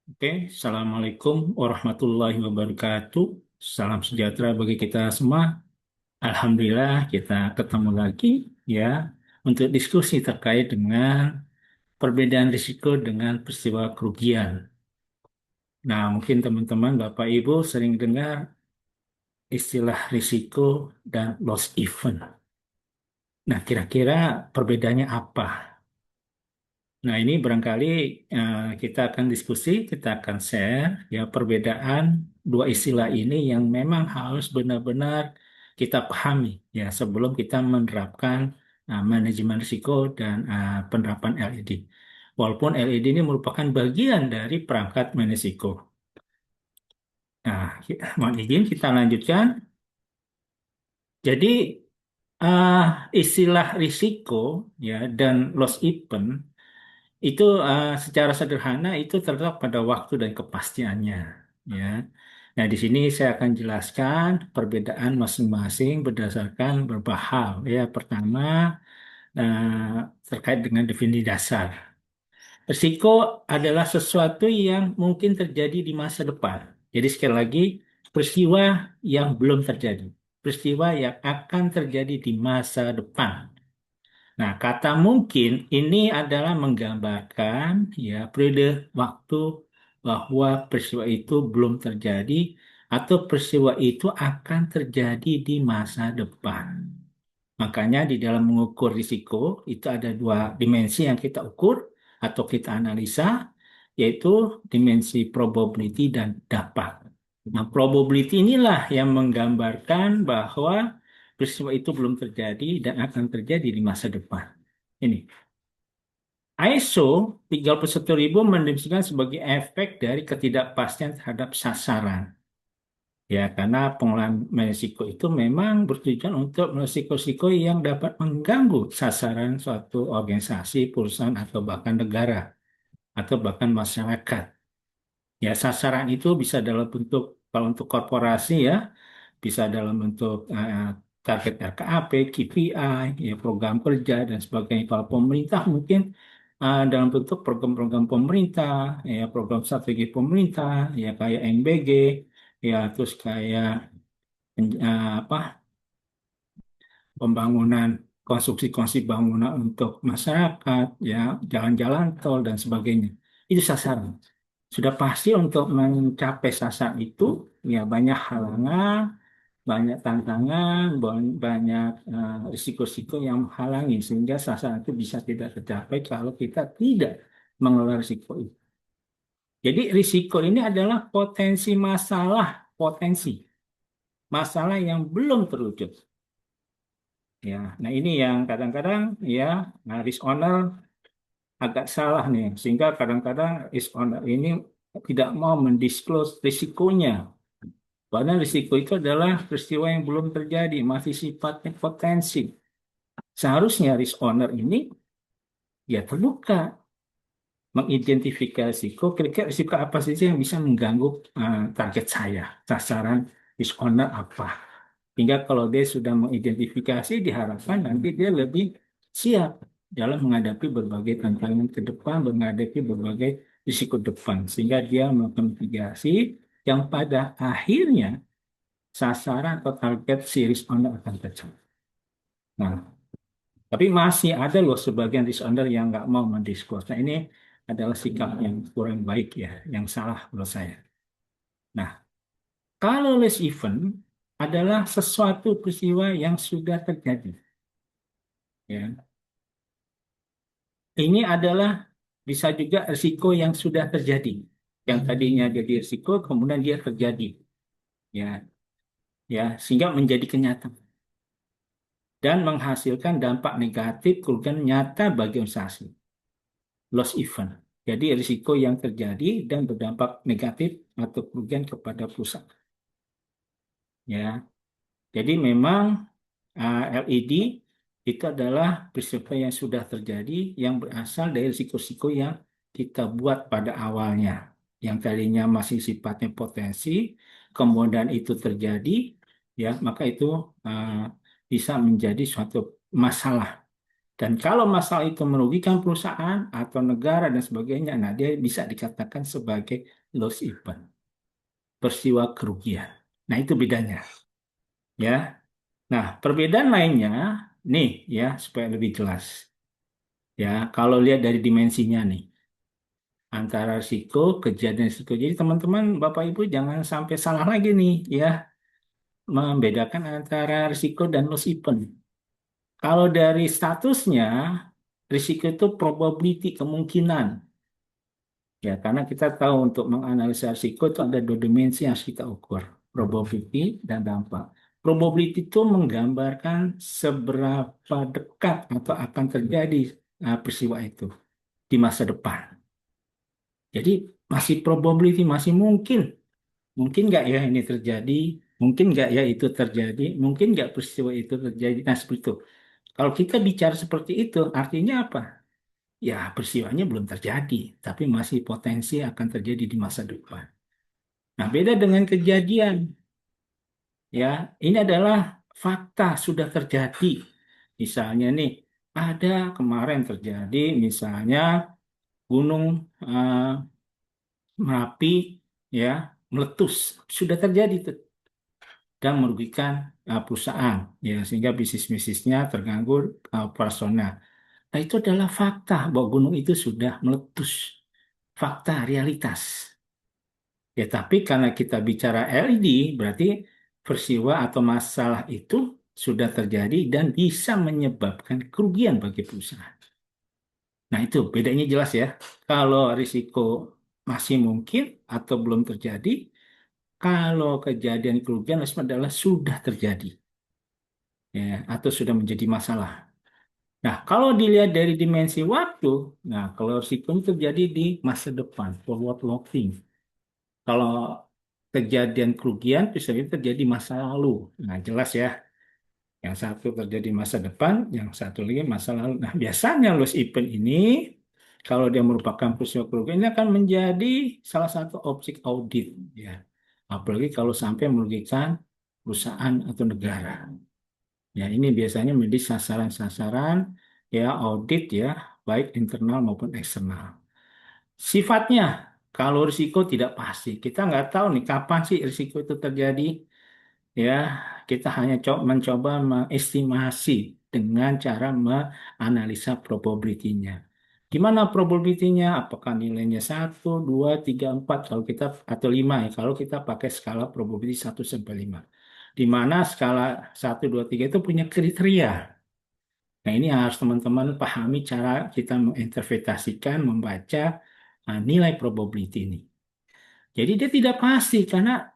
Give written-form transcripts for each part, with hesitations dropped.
Oke, Assalamualaikum warahmatullahi wabarakatuh. Salam sejahtera bagi kita semua. Alhamdulillah kita ketemu lagi ya untuk diskusi terkait dengan perbedaan risiko dengan peristiwa kerugian. Nah, mungkin teman-teman, Bapak Ibu sering dengar istilah risiko dan loss event. Nah, kira-kira perbedaannya apa? Nah, ini barangkali kita akan diskusi, kita akan share ya perbedaan dua istilah ini yang memang harus benar-benar kita pahami ya sebelum kita menerapkan manajemen risiko dan penerapan LED. Walaupun LED ini merupakan bagian dari perangkat manajemen risiko. Nah, mohon izin kita lanjutkan. Jadi eh, istilah risiko ya dan loss event itu secara sederhana itu terletak pada waktu dan kepastiannya, ya. Nah, di sini saya akan jelaskan perbedaan masing-masing berdasarkan beberapa hal. Ya, pertama terkait dengan definisi dasar. Risiko adalah sesuatu yang mungkin terjadi di masa depan. Jadi sekali lagi, peristiwa yang belum terjadi, peristiwa yang akan terjadi di masa depan. Nah, kata mungkin ini adalah menggambarkan ya periode waktu bahwa peristiwa itu belum terjadi atau peristiwa itu akan terjadi di masa depan. Makanya di dalam mengukur risiko itu ada dua dimensi yang kita ukur atau kita analisa, yaitu dimensi probability dan dampak. Nah, probability inilah yang menggambarkan bahwa peristiwa itu belum terjadi dan akan terjadi di masa depan. Ini ISO 31000 mendefinisikan sebagai efek dari ketidakpastian terhadap sasaran. Ya, karena pengelolaan risiko itu memang bertujuan untuk risiko-risiko yang dapat mengganggu sasaran suatu organisasi, perusahaan, atau bahkan negara, atau bahkan masyarakat. Ya, sasaran itu bisa dalam bentuk, kalau untuk korporasi ya, bisa dalam bentuk target RKAP, KPI, ya, program kerja, dan sebagainya. Kalau pemerintah mungkin dalam bentuk program-program pemerintah, ya, program strategi pemerintah, ya kayak NBG, ya terus kayak apa pembangunan konstruksi bangunan untuk masyarakat, ya jalan-jalan tol dan sebagainya. Itu sasaran. Sudah pasti untuk mencapai sasaran itu ya banyak halangan, banyak tantangan, banyak risiko-risiko yang menghalangi sehingga sasaran itu bisa tidak tercapai kalau kita tidak mengelola risiko itu. Jadi risiko ini adalah potensi masalah yang belum terwujud. Ya, nah ini yang kadang-kadang ya risk owner agak salah nih, sehingga kadang-kadang risk owner ini tidak mau mendisclose risikonya. Karena risiko itu adalah peristiwa yang belum terjadi, masih sifatnya potensi. Seharusnya risk owner ini ya terbuka, mengidentifikasi risiko, kira-kira risiko apa saja yang bisa mengganggu target saya, sasaran risk owner apa. Hingga kalau dia sudah mengidentifikasi, diharapkan nanti dia lebih siap dalam menghadapi berbagai tantangan ke depan, menghadapi berbagai risiko depan. Sehingga dia melakukan mitigasi yang pada akhirnya sasaran atau target series owner akan tercapai. Nah, tapi masih ada loh sebagian owner yang nggak mau mendisklose. Nah, ini adalah sikap yang kurang baik ya, yang salah menurut saya. Nah, kalau less event adalah sesuatu peristiwa yang sudah terjadi. Ya, ini adalah bisa juga risiko yang sudah terjadi. Yang tadinya jadi risiko, kemudian dia terjadi. Ya, ya, sehingga menjadi kenyataan dan menghasilkan dampak negatif kerugian nyata bagi organisasi. Loss event. Jadi risiko yang terjadi dan berdampak negatif atau kerugian kepada perusahaan. Ya, jadi memang LED itu adalah peristiwa yang sudah terjadi yang berasal dari risiko-risiko yang kita buat pada awalnya. Yang tadinya masih sifatnya potensi, kemudian itu terjadi, ya maka itu uh, bisa menjadi suatu masalah. Dan kalau masalah itu merugikan perusahaan atau negara dan sebagainya, nah dia bisa dikatakan sebagai loss event, peristiwa kerugian. Nah, itu bedanya, ya. Nah, perbedaan lainnya nih ya supaya lebih jelas. Ya, kalau lihat dari dimensinya nih antara risiko, kejadian risiko. Jadi teman-teman, Bapak Ibu jangan sampai salah lagi nih ya membedakan antara risiko dan loss event. Kalau dari statusnya, risiko itu probability kemungkinan. Ya, karena kita tahu untuk menganalisa risiko itu ada dua dimensi yang harus kita ukur, probability dan dampak. Probability itu menggambarkan seberapa dekat atau akan terjadi peristiwa itu di masa depan. Jadi masih probability, masih mungkin. Mungkin nggak ya ini terjadi, mungkin nggak ya itu terjadi, mungkin nggak peristiwa itu terjadi. Nah, seperti itu. Kalau kita bicara seperti itu, artinya apa? Ya, peristiwanya belum terjadi, tapi masih potensi akan terjadi di masa depan. Nah, beda dengan kejadian, ya, ini adalah fakta sudah terjadi. Misalnya nih, ada kemarin terjadi, misalnya Gunung eh, Merapi, ya, meletus, sudah terjadi tuh, dan merugikan perusahaan, ya, sehingga bisnisnya terganggu operasional. Nah, itu adalah fakta bahwa gunung itu sudah meletus. Fakta, realitas. Ya, tapi karena kita bicara LED, berarti peristiwa atau masalah itu sudah terjadi dan bisa menyebabkan kerugian bagi perusahaan. Nah, itu bedanya jelas ya. Kalau risiko masih mungkin atau belum terjadi, kalau kejadian kerugian adalah sudah terjadi, ya, atau sudah menjadi masalah. Nah, kalau dilihat dari dimensi waktu, nah, kalau risiko itu terjadi di masa depan, forward looking. Kalau kejadian kerugian bisa itu terjadi masa lalu. Nah, jelas ya. Yang satu terjadi masa depan, yang satu lagi masa lalu. Nah, biasanya loss event ini, kalau dia merupakan peristiwa kerugian, ini akan menjadi salah satu objek audit. Ya. Apalagi kalau sampai merugikan perusahaan atau negara. Ya, ini biasanya menjadi sasaran-sasaran ya audit ya, baik internal maupun eksternal. Sifatnya, kalau risiko tidak pasti, kita nggak tahu nih kapan sih risiko itu terjadi. Ya, kita hanya mencoba mengestimasi dengan cara menganalisa probability-nya. Gimana probability-nya? Apakah nilainya satu, 2, 3, 4 kalau kita atau 5 ya kalau kita pakai skala probability 1 sampai 5. Di mana skala 1, 2, 3 itu punya kriteria. Nah, ini yang harus teman-teman pahami cara kita menginterpretasikan, membaca nilai probability ini. Jadi dia tidak pasti karena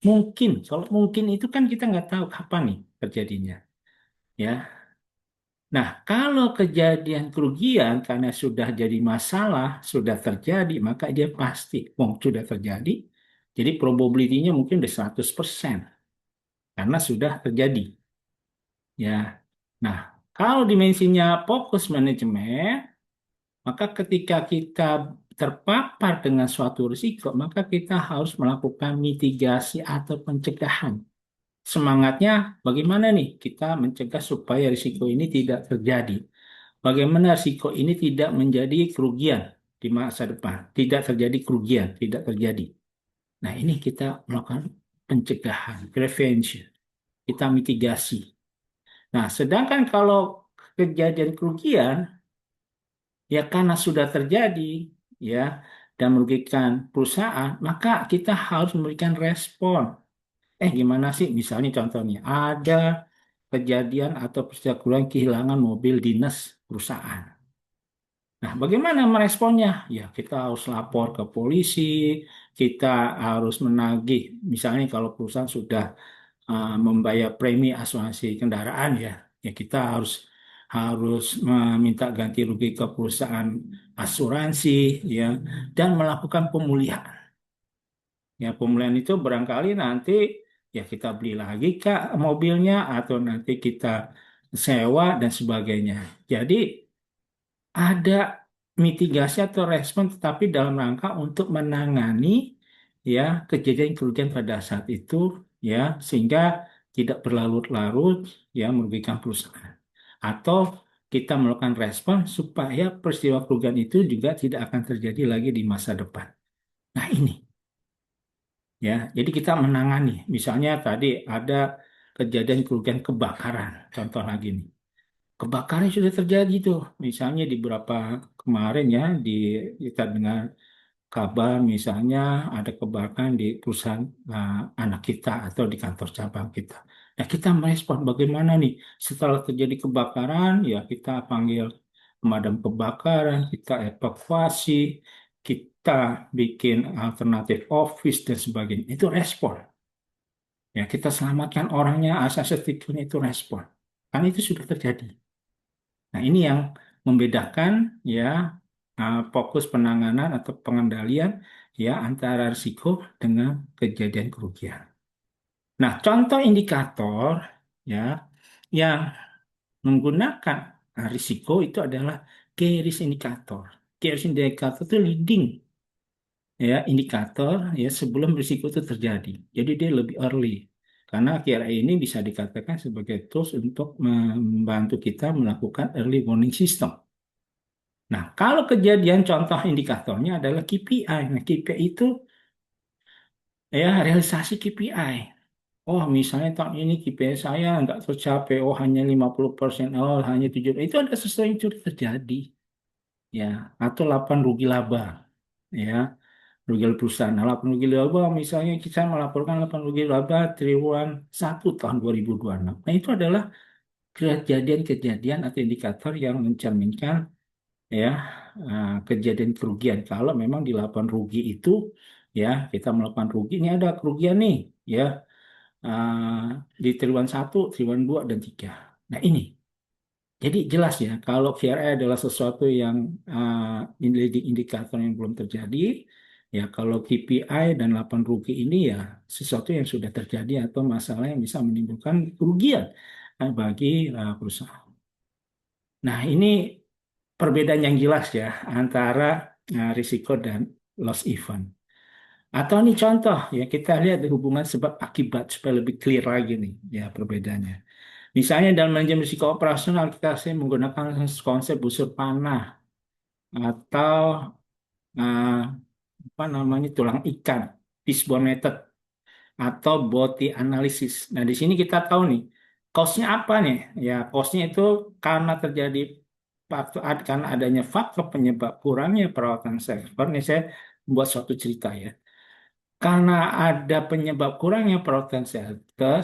mungkin, kalau mungkin itu kan kita nggak tahu kapan nih terjadinya, ya. Nah, kalau kejadian kerugian karena sudah jadi masalah, sudah terjadi, maka dia pasti, sudah terjadi. Jadi probability-nya mungkin udah 100% karena sudah terjadi, ya. Nah, kalau dimensinya fokus manajemen, maka ketika kita terpapar dengan suatu risiko, maka kita harus melakukan mitigasi atau pencegahan. Semangatnya bagaimana nih kita mencegah supaya risiko ini tidak terjadi? Bagaimana risiko ini tidak menjadi kerugian di masa depan? Tidak terjadi kerugian, tidak terjadi. Nah, ini kita melakukan pencegahan, prevention. Kita mitigasi. Nah, sedangkan kalau kejadian kerugian, ya karena sudah terjadi, ya, dan merugikan perusahaan, maka kita harus memberikan respon. Gimana sih? Misalnya contohnya, ada kejadian atau peristiwa kehilangan mobil dinas perusahaan. Nah, bagaimana meresponnya? Ya, kita harus lapor ke polisi, kita harus menagih. Misalnya kalau perusahaan sudah membayar premi asuransi kendaraan ya, ya kita harus harus meminta ganti rugi ke perusahaan asuransi ya dan melakukan pemulihan. Ya, pemulihan itu barangkali nanti ya kita beli lagi Kak mobilnya atau nanti kita sewa dan sebagainya. Jadi ada mitigasi atau respon tetapi dalam rangka untuk menangani ya kejadian kerugian pada saat itu ya sehingga tidak berlarut-larut ya merugikan perusahaan atau kita melakukan respon supaya peristiwa kerugian itu juga tidak akan terjadi lagi di masa depan. Nah ini ya, jadi kita menangani. Misalnya tadi ada kejadian kerugian kebakaran, contoh lagi nih. Kebakaran sudah terjadi tuh, misalnya di beberapa kemarin ya, kita dengar kabar misalnya ada kebakaran di perusahaan anak kita atau di kantor cabang kita. Nah, kita merespon bagaimana nih setelah terjadi kebakaran, ya kita panggil pemadam kebakaran, kita evakuasi, kita bikin alternatif office dan sebagainya. Itu respon. Ya, kita selamatkan orangnya, asas setidaknya itu respon. Kan itu sudah terjadi. Nah, ini yang membedakan ya fokus penanganan atau pengendalian ya antara risiko dengan kejadian kerugian. Nah, contoh indikator ya yang menggunakan risiko itu adalah key risk indicator. Key risk indicator itu leading ya indikator ya sebelum risiko itu terjadi. Jadi dia lebih early. Karena KRA ini bisa dikatakan sebagai tools untuk membantu kita melakukan early warning system. Nah, kalau kejadian contoh indikatornya adalah KPI. Nah, KPI itu ya realisasi KPI. Oh, misalnya tahun ini KPI saya nggak tercapai, oh hanya 50%, oh hanya 70%. Itu ada sesuatu yang sudah terjadi. Ya, atau 8 rugi laba. Ya, rugi perusahaan. Nah, 8 rugi laba, misalnya kita melaporkan 8 rugi laba triwulan 1 tahun 2026. Nah, itu adalah kejadian-kejadian atau indikator yang mencerminkan ya kejadian kerugian kalau memang di laporan rugi itu ya kita melakukan rugi ini ada kerugian nih ya di triwulan 1, triwulan 2 dan 3. Nah, ini jadi jelas ya kalau KRA adalah sesuatu yang indikator yang belum terjadi ya kalau KPI dan laporan rugi ini ya sesuatu yang sudah terjadi atau masalah yang bisa menimbulkan kerugian bagi perusahaan. Nah, ini perbedaan yang jelas ya antara risiko dan loss event. Atau ini contoh ya kita lihat hubungan sebab akibat supaya lebih clear lagi nih ya perbedaannya. Misalnya dalam manajemen risiko operasional kita sih menggunakan konsep busur panah atau eh, apa namanya tulang ikan, fishbone method atau body analysis. Nah, di sini kita tahu nih, cause-nya apa nih? Ya, cause-nya itu karena terjadi karena adanya faktor penyebab kurangnya perawatan server. Nih saya buat suatu cerita ya. Karena ada penyebab kurangnya perawatan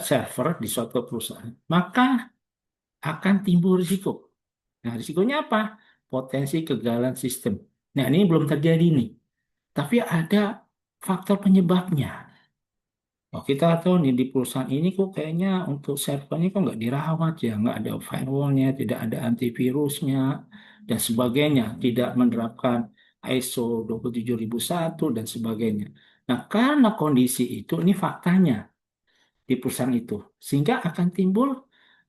server di suatu perusahaan, maka akan timbul risiko. Nah, risikonya apa? Potensi kegagalan sistem. Nah, ini belum terjadi nih. Tapi ada faktor penyebabnya. Oh, kita tahu nih di perusahaan ini kok kayaknya untuk servernya kok nggak dirawat ya, nggak ada firewallnya, tidak ada antivirusnya, dan sebagainya, tidak menerapkan ISO 27001 dan sebagainya. Nah, karena kondisi itu, ini faktanya di perusahaan itu, sehingga akan timbul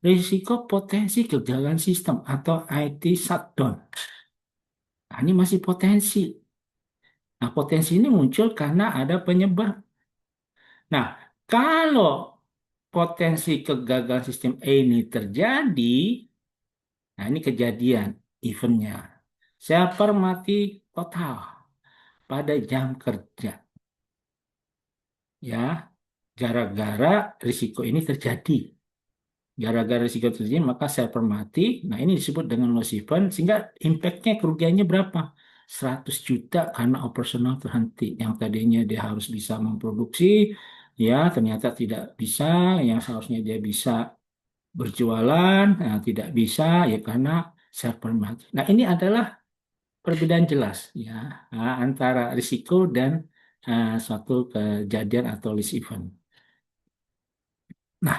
risiko potensi kegagalan sistem atau IT shutdown. Nah, ini masih potensi. Nah, potensi ini muncul karena ada penyebab. Nah, kalau potensi kegagalan sistem ini terjadi, nah ini kejadian eventnya. Server mati total pada jam kerja, ya, gara-gara risiko ini terjadi. Gara-gara risiko terjadi, maka server mati. Nah, ini disebut dengan loss event, sehingga impact-nya kerugiannya berapa? 100 juta karena operasional terhenti. Yang tadinya dia harus bisa memproduksi, ya ternyata tidak bisa. Yang seharusnya dia bisa berjualan, nah, tidak bisa ya karena server mati. Nah, ini adalah perbedaan jelas ya antara risiko dan suatu kejadian atau loss event. Nah,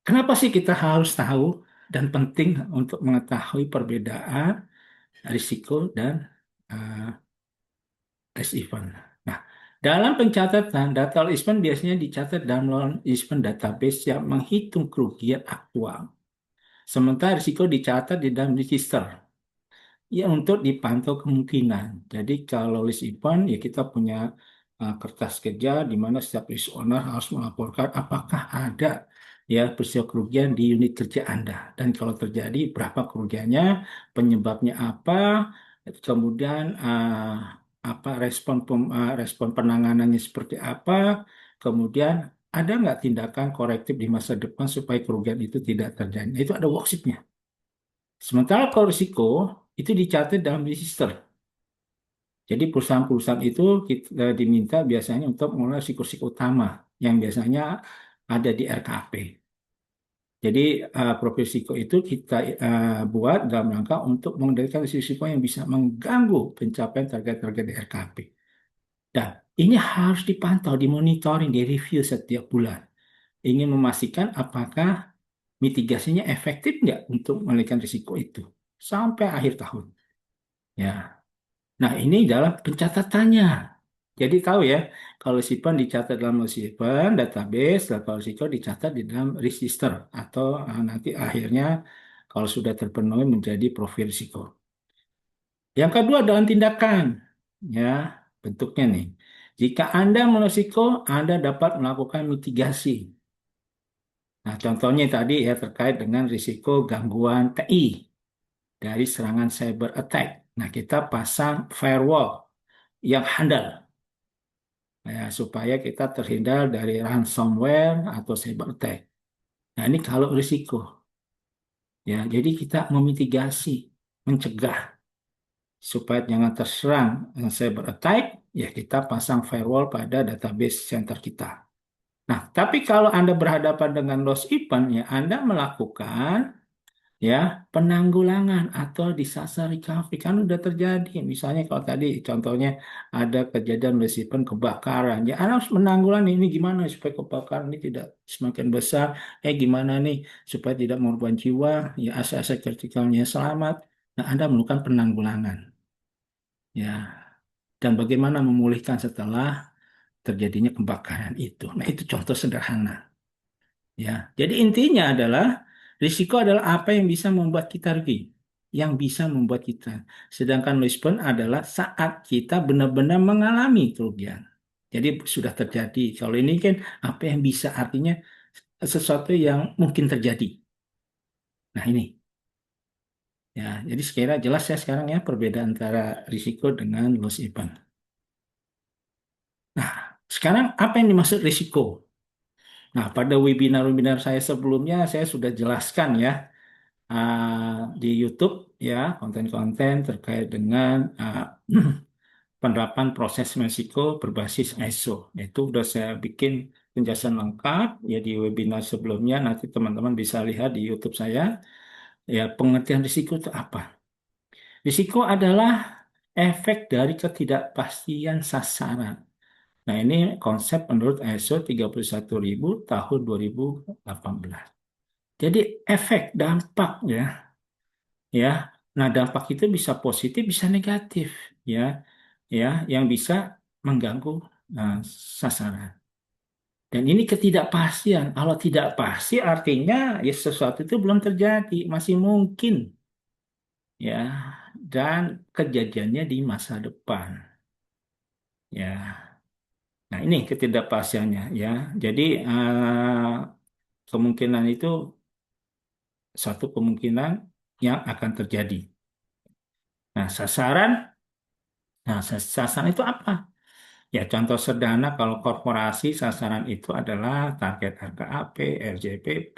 kenapa sih kita harus tahu dan penting untuk mengetahui perbedaan risiko dan uh, loss event? Nah, dalam pencatatan data loss event biasanya dicatat dalam loss event database yang menghitung kerugian aktual. Sementara risiko dicatat di dalam register. Ya, untuk dipantau kemungkinan. Jadi kalau list event ya kita punya kertas kerja di mana setiap list owner harus melaporkan apakah ada ya peristiwa kerugian di unit kerja Anda. Dan kalau terjadi, berapa kerugiannya, penyebabnya apa, kemudian apa respon penanganannya seperti apa, kemudian ada nggak tindakan korektif di masa depan supaya kerugian itu tidak terjadi. Nah, itu ada worksheetnya. Sementara kalau risiko itu dicatat dalam register. Jadi perusahaan-perusahaan itu kita diminta biasanya untuk mengelola risiko-risiko utama yang biasanya ada di RKP. Jadi profil risiko itu kita buat dalam rangka untuk mengendalikan risiko yang bisa mengganggu pencapaian target-target di RKP. Dan ini harus dipantau, dimonitoring, direview setiap bulan. Ingin memastikan apakah mitigasinya efektif nggak untuk mengendalikan risiko itu sampai akhir tahun. Ya, nah ini adalah pencatatannya. Jadi tahu ya, kalau simpan dicatat dalam simpan database, dan kalau risiko dicatat di dalam register atau nanti akhirnya kalau sudah terpenuhi menjadi profil risiko. Yang kedua dalam tindakan, ya bentuknya nih. Jika Anda merisiko, Anda dapat melakukan mitigasi. Nah, contohnya tadi ya terkait dengan risiko gangguan TI dari serangan cyber attack. Nah, kita pasang firewall yang handal ya, supaya kita terhindar dari ransomware atau cyber attack. Nah, ini kalau risiko ya. Jadi kita memitigasi, mencegah supaya jangan terserang cyber attack, ya kita pasang firewall pada database center kita. Nah, tapi kalau Anda berhadapan dengan loss event, ya Anda melakukan ya penanggulangan atau disaster recovery kan udah terjadi. Misalnya kalau tadi contohnya ada kejadian meskipun kebakaran, ya Anda harus menanggulangi ini gimana supaya kebakaran ini tidak semakin besar, gimana nih supaya tidak mengorban jiwa, ya aset-aset kritikalnya selamat. Nah, Anda melakukan penanggulangan, ya. Dan bagaimana memulihkan setelah terjadinya kebakaran itu. Nah, itu contoh sederhana. Ya, jadi intinya adalah risiko adalah apa yang bisa membuat kita rugi, yang bisa membuat kita. Sedangkan respon adalah saat kita benar-benar mengalami kerugian. Jadi sudah terjadi. Kalau ini kan apa yang bisa artinya sesuatu yang mungkin terjadi. Nah ini ya. Jadi sekira jelas ya sekarang ya perbedaan antara risiko dengan loss event. Nah sekarang apa yang dimaksud risiko? Nah pada webinar-webinar saya sebelumnya saya sudah jelaskan ya di YouTube ya konten-konten terkait dengan penerapan proses Meksiko berbasis ISO. Itu udah saya bikin penjelasan lengkap ya di webinar sebelumnya. Nanti teman-teman bisa lihat di YouTube saya. Ya pengertian risiko itu apa? Risiko adalah efek dari ketidakpastian sasaran. Nah ini konsep menurut ISO 31000 tahun 2018. Jadi efek dampak ya. Nah, dampak itu bisa positif, bisa negatif, ya, ya, yang bisa mengganggu nah, sasaran. Dan ini ketidakpastian. Kalau tidak pasti, artinya ya sesuatu itu belum terjadi, masih mungkin, ya, dan kejadiannya di masa depan, ya. Nah, ini ketidakpastiannya, ya. Jadi kemungkinan itu suatu kemungkinan yang akan terjadi. Nah, sasaran itu apa? Ya, contoh sederhana kalau korporasi sasaran itu adalah target RKAP, RJPP,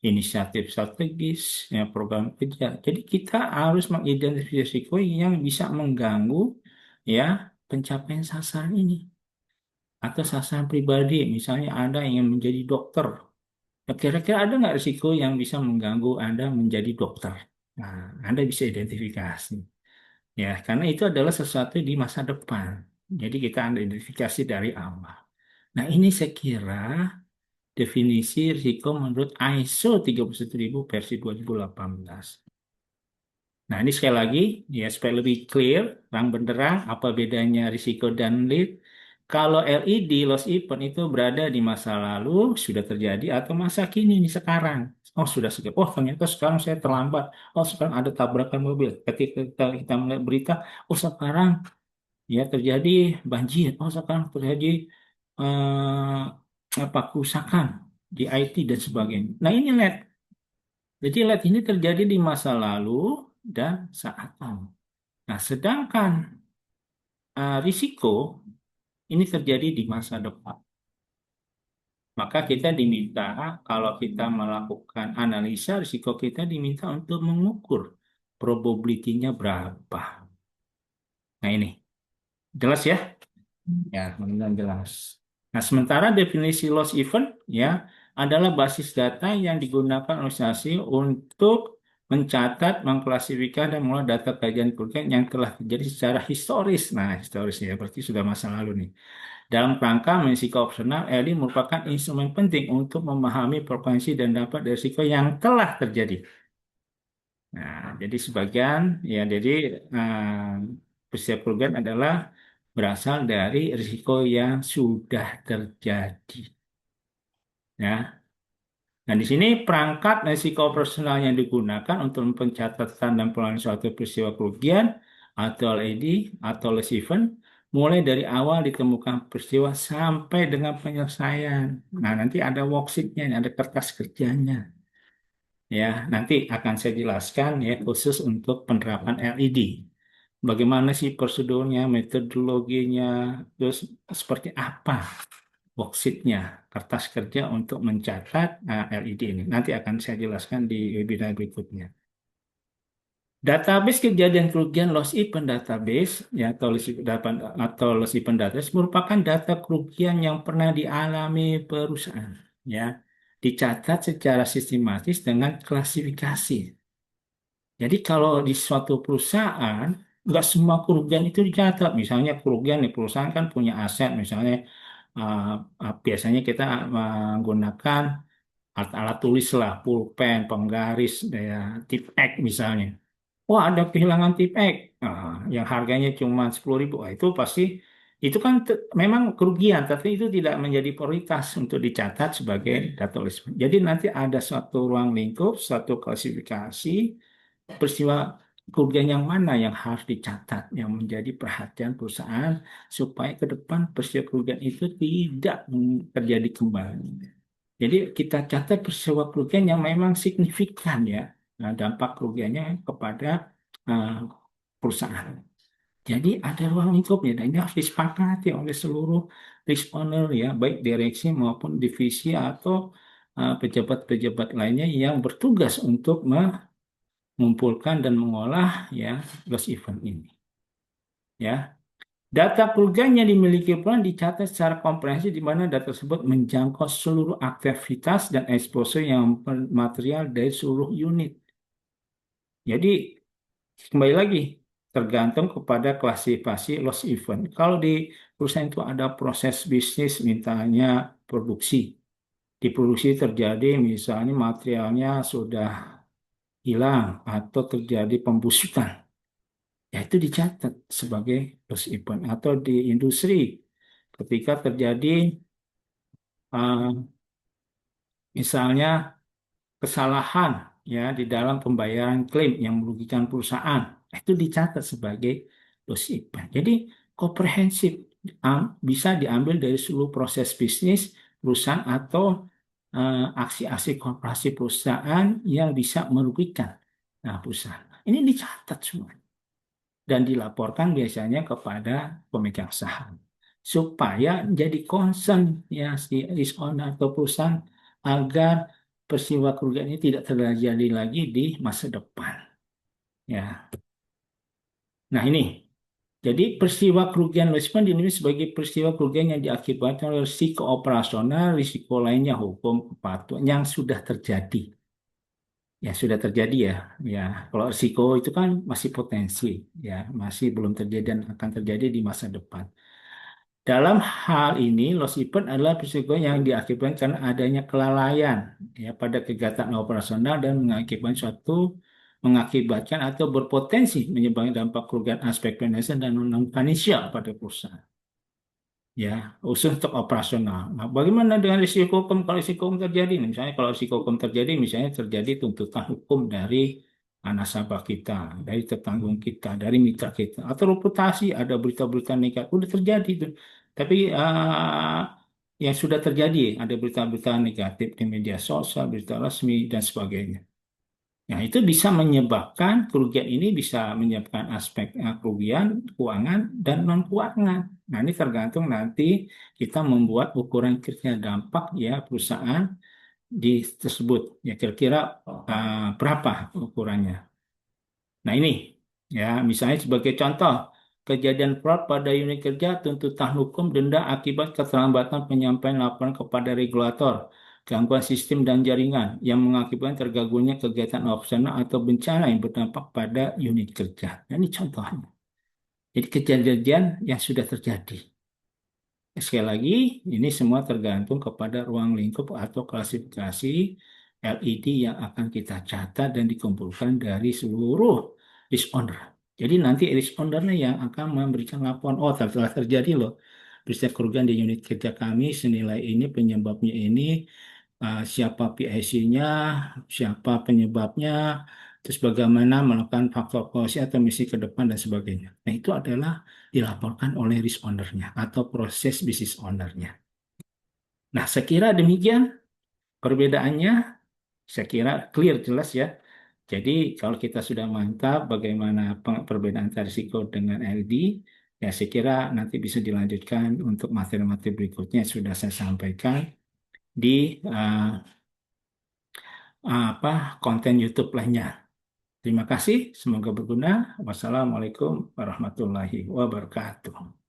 inisiatif strategis, ya, program kerja. Jadi kita harus mengidentifikasi risiko yang bisa mengganggu ya pencapaian sasaran ini atau sasaran pribadi. Misalnya Anda ingin menjadi dokter, ya, kira-kira ada nggak risiko yang bisa mengganggu Anda menjadi dokter? Nah, Anda bisa identifikasi. Ya, karena itu adalah sesuatu di masa depan. Jadi kita identifikasi dari awal. Nah, ini saya kira definisi risiko menurut ISO 31000 versi 2018. Nah, ini sekali lagi, ya supaya lebih clear, terang benderang, apa bedanya risiko dan lead. Kalau LED, loss event itu berada di masa lalu, sudah terjadi, atau masa kini, ini sekarang. Oh, sudah sekian. Oh, ternyata sekarang saya terlambat. Oh, sekarang ada tabrakan mobil. Ketika kita melihat berita, oh sekarang ya terjadi banjir. Oh, sekarang terjadi apa kerusakan. di IT dan sebagainya. Nah ini LED. Jadi LED ini terjadi di masa lalu dan saat ini. Nah sedangkan risiko ini terjadi di masa depan. Maka kita diminta, kalau kita melakukan analisa risiko kita diminta untuk mengukur probability-nya berapa. Nah ini, jelas ya? Ya, mudah-mudahan jelas. Nah, sementara definisi loss event ya adalah basis data yang digunakan organisasi untuk mencatat, mengklasifikasi, dan mengolah data kajian kerugian yang telah terjadi secara historis. Nah, historis ya, berarti sudah masa lalu nih. Dalam kerangka risiko opsional, LD merupakan instrumen penting untuk memahami frekuensi dan dampak dari risiko yang telah terjadi. Nah, jadi sebagian ya jadi peristiwa kerugian adalah berasal dari risiko yang sudah terjadi. Ya. Nah, di sini perangkat risiko operasional yang digunakan untuk pencatatan dan pengelolaan suatu peristiwa kerugian atau LAD atau loss event mulai dari awal ditemukan peristiwa sampai dengan penyelesaian. Nah, nanti ada worksheet-nya, ada kertas kerjanya. Ya, nanti akan saya jelaskan ya khusus untuk penerapan LED. Bagaimana sih prosedurnya, metodologinya, terus seperti apa worksheet-nya, kertas kerja untuk mencatat LED ini. Nanti akan saya jelaskan di webinar berikutnya. Database kejadian kerugian loss event database ya atau loss event database merupakan data kerugian yang pernah dialami perusahaan ya dicatat secara sistematis dengan klasifikasi. Jadi kalau di suatu perusahaan nggak semua kerugian itu dicatat. Misalnya kerugian di perusahaan kan punya aset, misalnya uh, biasanya kita menggunakan alat-alat tulis lah, pulpen, penggaris, ya, tip X misalnya. Wah, ada kehilangan tip X yang harganya cuma 10.000. Wah, itu pasti itu kan memang kerugian, tapi itu tidak menjadi prioritas untuk dicatat sebagai data tulis. Jadi nanti ada suatu ruang lingkup, suatu klasifikasi peristiwa kerugian yang mana yang harus dicatat, yang menjadi perhatian perusahaan supaya ke depan peristiwa kerugian itu tidak terjadi kembali. Jadi kita catat peristiwa kerugian yang memang signifikan ya, nah, dampak kerugiannya kepada uh, perusahaan. Jadi ada ruang lingkupnya dan ini harus disepakati oleh seluruh risk owner ya, baik direksi maupun divisi atau pejabat-pejabat lainnya yang bertugas untuk mengumpulkan dan mengolah ya loss event ini. Ya, data kerugian yang dimiliki perusahaan dicatat secara komprehensif di mana data tersebut menjangkau seluruh aktivitas dan exposure yang material dari seluruh unit. Jadi kembali lagi tergantung kepada klasifikasi loss event. Kalau di perusahaan itu ada proses bisnis, misalnya produksi. Di produksi terjadi misalnya materialnya sudah hilang atau terjadi pembusukan. Ya itu dicatat sebagai loss event. Atau di industri ketika terjadi misalnya kesalahan ya di dalam pembayaran klaim yang merugikan perusahaan itu dicatat sebagai loss event. Jadi komprehensif bisa diambil dari seluruh proses bisnis perusahaan atau aksi-aksi korporasi perusahaan yang bisa merugikan perusahaan. Ini dicatat semua dan dilaporkan biasanya kepada pemegang saham supaya jadi concern ya si risk owner atau perusahaan agar peristiwa kerugian ini tidak terjadi lagi di masa depan. Ya, nah ini. Jadi peristiwa kerugian manajemen dinilai sebagai peristiwa kerugian yang diakibatkan oleh risiko operasional, risiko lainnya hukum kepatuhan yang sudah terjadi. Ya sudah terjadi ya. Ya, kalau risiko itu kan masih potensi, ya masih belum terjadi dan akan terjadi di masa depan. Dalam hal ini, loss event adalah peristiwa yang diakibatkan karena adanya kelalaian ya pada kegiatan operasional dan mengakibatkan atau berpotensi menyebabkan dampak kerugian aspek finansial dan non finansial pada perusahaan. Ya, khusus untuk operasional. Nah, bagaimana dengan risiko hukum kalau risiko hukum terjadi? Misalnya kalau risiko hukum terjadi, misalnya terjadi tuntutan hukum dari nasabah kita, dari tetanggung kita, dari mitra kita, atau reputasi ada berita-berita negatif, udah terjadi itu. Tapi yang sudah terjadi, ada berita-berita negatif di media sosial, berita resmi, dan sebagainya. Nah, itu bisa menyebabkan kerugian ini bisa menyebabkan aspek kerugian keuangan dan non keuangan. Nah, ini tergantung nanti kita membuat ukuran kerja dampak ya perusahaan di tersebut. Ya kira-kira berapa ukurannya. Nah, ini ya misalnya sebagai contoh kejadian fraud pada unit kerja tuntutan hukum denda akibat keterlambatan penyampaian laporan kepada regulator, gangguan sistem dan jaringan yang mengakibatkan terganggunya kegiatan operasional atau bencana yang berdampak pada unit kerja. Nah, ini contohnya. Jadi kejadian yang sudah terjadi. Sekali lagi, ini semua tergantung kepada ruang lingkup atau klasifikasi LED yang akan kita catat dan dikumpulkan dari seluruh disk owner. Jadi nanti disk owner yang akan memberikan laporan, oh telah terjadi loh peristiwa kerugian di unit kerja kami senilai ini, penyebabnya ini, siapa PIC-nya, siapa penyebabnya, terus bagaimana melakukan faktor policy atau misi ke depan dan sebagainya. Nah itu adalah dilaporkan oleh risk owner-nya atau proses business owner-nya. Nah, saya kira demikian perbedaannya. Saya kira clear, jelas ya. Jadi, kalau kita sudah mantap bagaimana perbedaan antara risiko dengan LD, ya saya kira nanti bisa dilanjutkan untuk materi-materi berikutnya yang sudah saya sampaikan di apa konten YouTube lainnya. Terima kasih, semoga berguna. Wassalamualaikum warahmatullahi wabarakatuh.